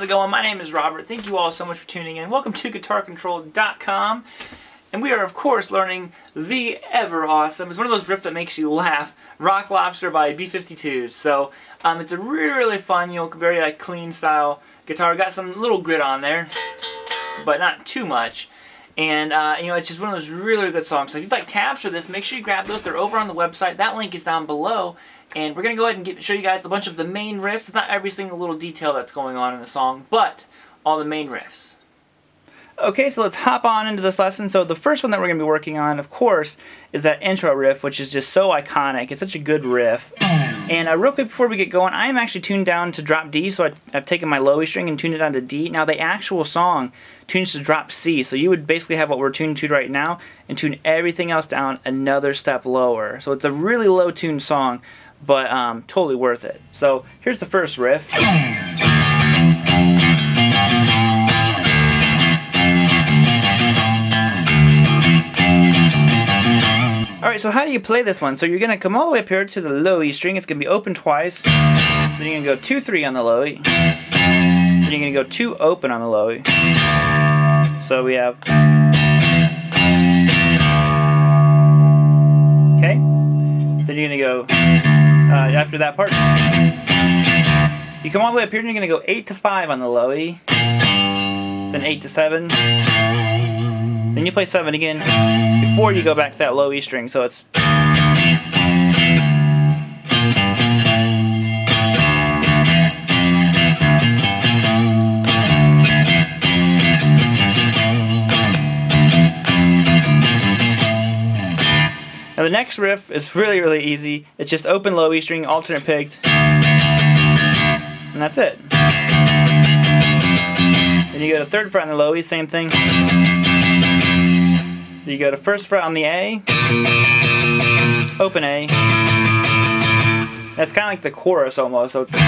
it going? My name is Robert. Thank you all so much for tuning in. Welcome to GuitarControl.com. And we are, of course, learning the ever awesome, it's one of those riffs that makes you laugh, Rock Lobster by B-52s. So it's a really fun, very clean style guitar. Got some little grit on there, but not too much. And it's just one of those really good songs. So if you'd like tabs for this, make sure you grab those. They're over on the website. That link is down below. And we're going to go ahead and show you guys a bunch of the main riffs. It's not every single little detail that's going on in the song, but all the main riffs. Okay, so let's hop on into this lesson. So the first one that we're going to be working on, of course, is that intro riff, which is just so iconic. It's such a good riff. And real quick before we get going, I am actually tuned down to drop D, so I've taken my low E string and tuned it down to D. Now the actual song tunes to drop C, so you would basically have what we're tuned to right now and tune everything else down another step lower. So it's a really low tuned song, but totally worth it. So here's the first riff. Alright, so how do you play this one? So you're going to come all the way up here to the low E string. It's going to be open twice. Then you're going to go 2-3 on the low E. Then you're going to go 2 open on the low E. So we have... Okay. Then you're going to go... after that part, you come all the way up here and you're going to go 8-5 on the low E. Then 8-7. Then you play 7 again before you go back to that low E string. So it's... Now the next riff is really easy. It's just open low E string, alternate picked, and that's it. Then you go to 3rd fret on the low E, same thing. Then you go to 1st fret on the A, open A. That's kind of like the chorus almost. So it's... do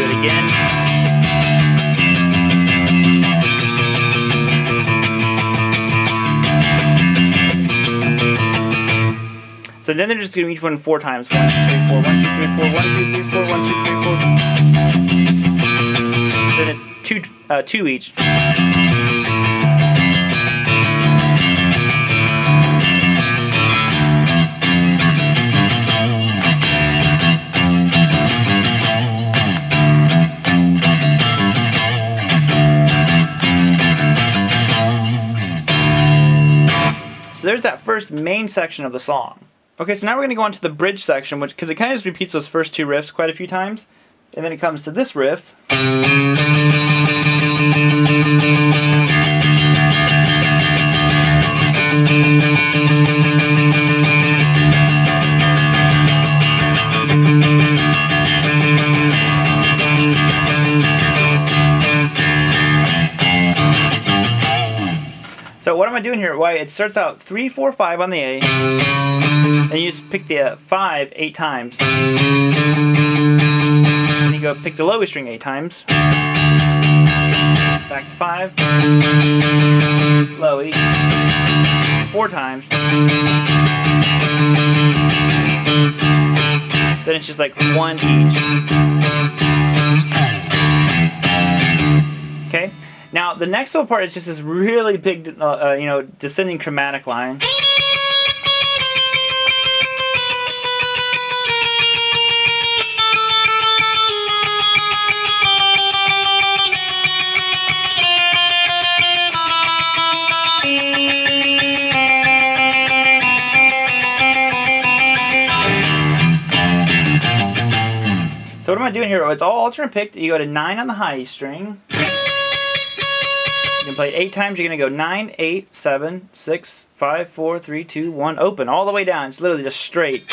it again. So then they're just going to each one 4 times. 1, 2, 3, 4, 1, 2, 3, 4, 1, 2, 3, 4, 1, 2, 3, 4. Then it's 2 each. So there's that first main section of the song. Okay, so now we're going to go on to the bridge section, because it kind of just repeats those first 2 riffs quite a few times. And then it comes to this riff. So what am I doing here? Well, it starts out 3, 4, 5 on the A. And you just pick the 5 8 times. Then you go pick the low E string 8 times. Back to 5. Low E. 4 times. Then it's just like 1 each. Okay? Now the next little part is just this really big, descending chromatic line. So what am I doing here? It's all alternate picked. You go to 9 on the high E string. You can play it 8 times. You're going to go 9, 8, 7, 6, 5, 4, 3, 2, 1, open. All the way down. It's literally just straight.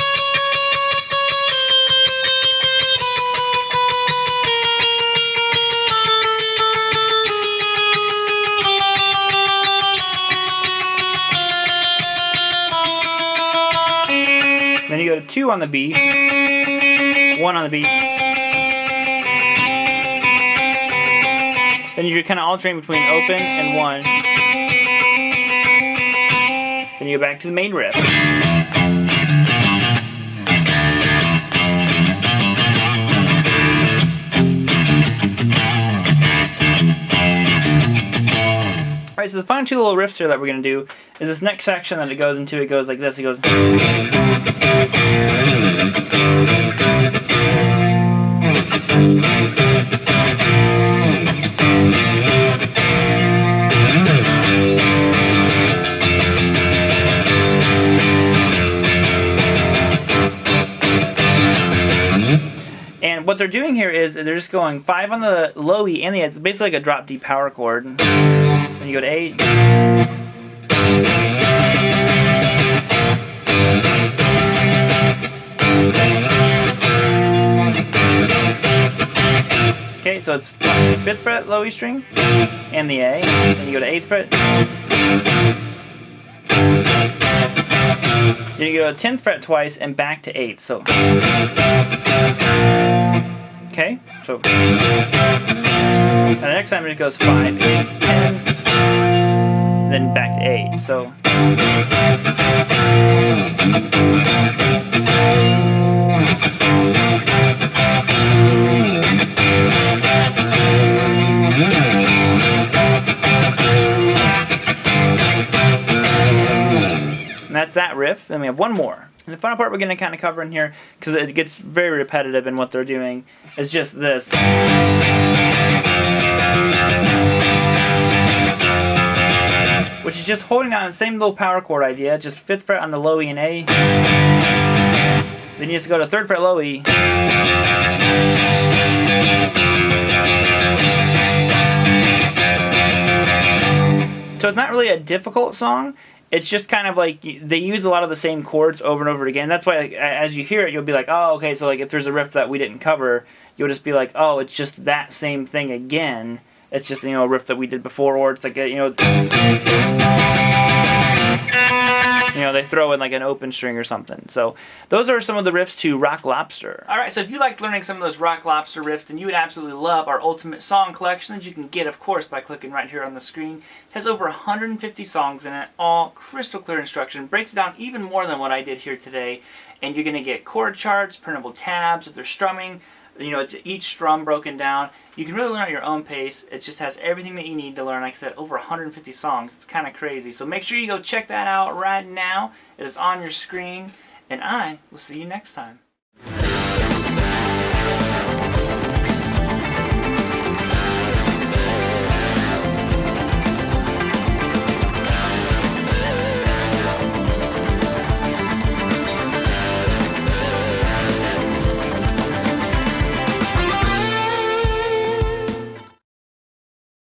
Then you go to 2 on the B, 1 on the B. Then you're kind of alternating between open and 1. Then you go back to the main riff. so the final two little riffs here that we're going to do is this next section that it goes into. It goes like this. It goes. And what they're doing here is they're just going 5 on the low E and the E. It's basically like a drop D power chord. Then you go to 8. Okay, so it's 5th fret low E string and the A. Then you go to 8th fret. Then you go to 10th fret twice and back to 8th. So. Okay, so and the next time it goes 5, 8, 10, then back to 8. So and that's that riff. Then we have one more. And the final part we're going to kind of cover in here, because it gets very repetitive in what they're doing, is just this. Which is just holding down the same little power chord idea, just 5th fret on the low E and A. Then you just go to 3rd fret low E. So it's not really a difficult song. It's just kind of like they use a lot of the same chords over and over again. That's why, like, as you hear it, you'll be like, oh, okay, so like if there's a riff that we didn't cover, you'll just be like, oh, it's just that same thing again. It's just, a riff that we did before, or it's like, they throw in like an open string or something. So those are some of the riffs to Rock Lobster. Alright, so if you liked learning some of those Rock Lobster riffs, then you would absolutely love our Ultimate Song Collection that you can get, of course, by clicking right here on the screen. It has over 150 songs in it, all crystal clear instruction. Breaks it down even more than what I did here today. And you're going to get chord charts, printable tabs, if they're strumming, it's each strum broken down. You can really learn at your own pace. It just has everything that you need to learn. Like I said, over 150 songs. It's kind of crazy. So make sure you go check that out right now. It is on your screen. And I will see you next time.